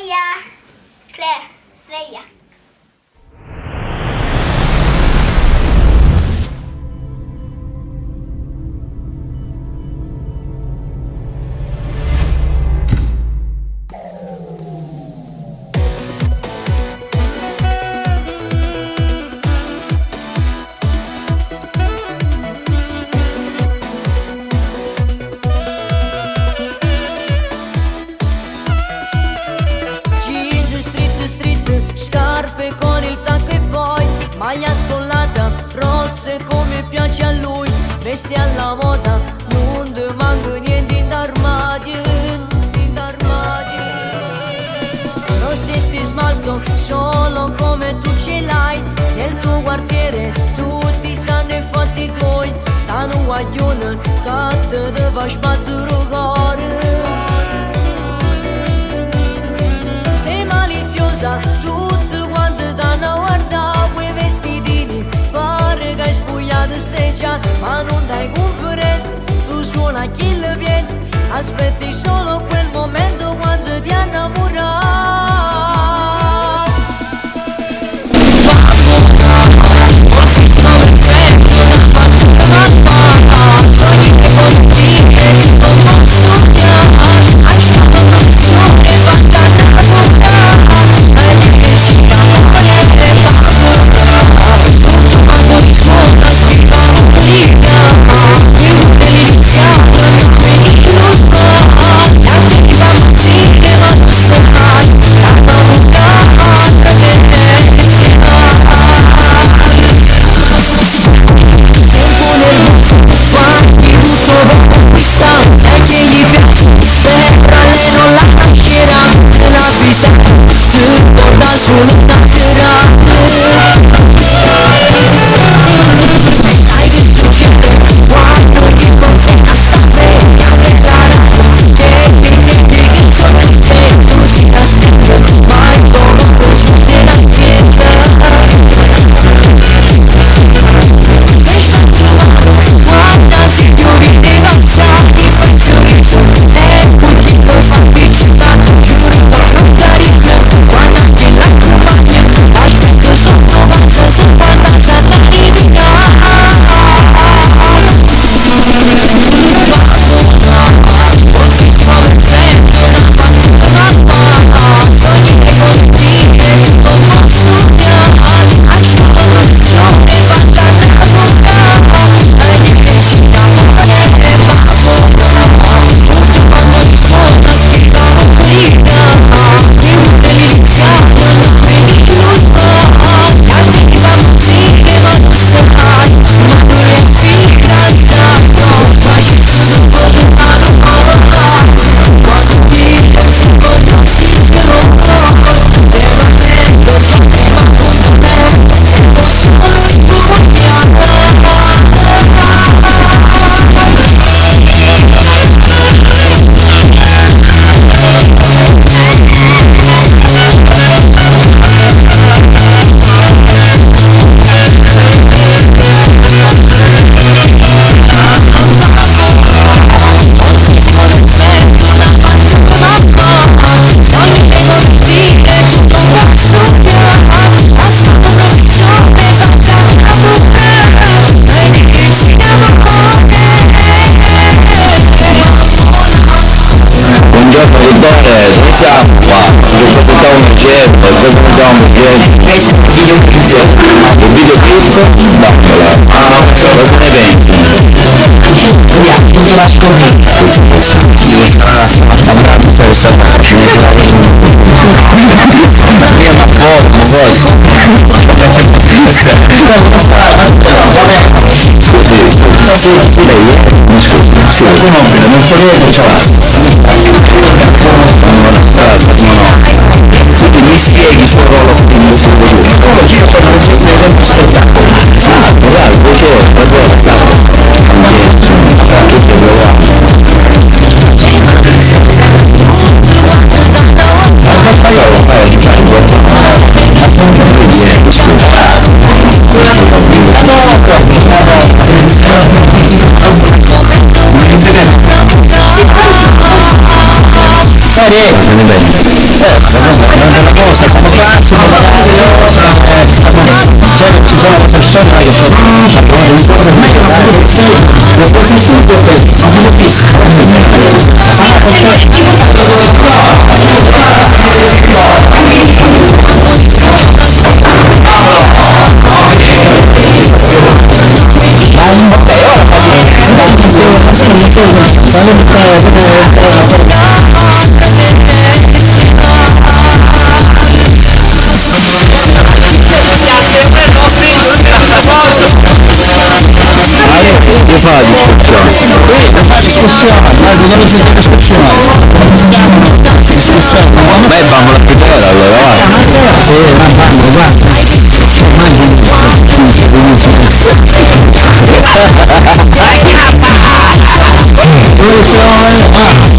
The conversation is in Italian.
Sveglia! Claire, sveglia! Scarpe con il tacco e poi maglia scollata, rosse come piace a lui, vesti alla moda, non manco niente in armadio. Rossetti smalto solo come tu ce l'hai, nel tuo quartiere tutti sanno i fatti tuoi, sanno un guaglione che te deve sbattere cuore. Sei maliziosa, tutti quanti t'hanno guardato, quei vestitini, pare che hai spogliato stai già, ma non dai conferenze, tu suona chi le vieni, aspetti solo quel momento quando ti innamorato. Dove siamo qua? Cosa facciamo facendo? Cosa facciamo facendo? Un videoclip? Bambola. Cosa ne pensi? Non la scoperta. Abbiamo questa voce. Prima forma questo. Scusi, lei è? Scusi, mobile, non sapevo quindi mi spieghi il suo ruolo qui nel suo documento? Oggi io sono un evento spettacolo. Bravo, buongiorno, stavo. Tutto provato. Se ne vende. la borsa, siamo qua sul notaio, ci sono le persone che sono lo posso subito questo, non capisco. Che fa la discussione? Fa discussione, dove c'è la discussione? Beh, Bambola più bella allora, va? Sì, Bambola, basta. Dove siamo?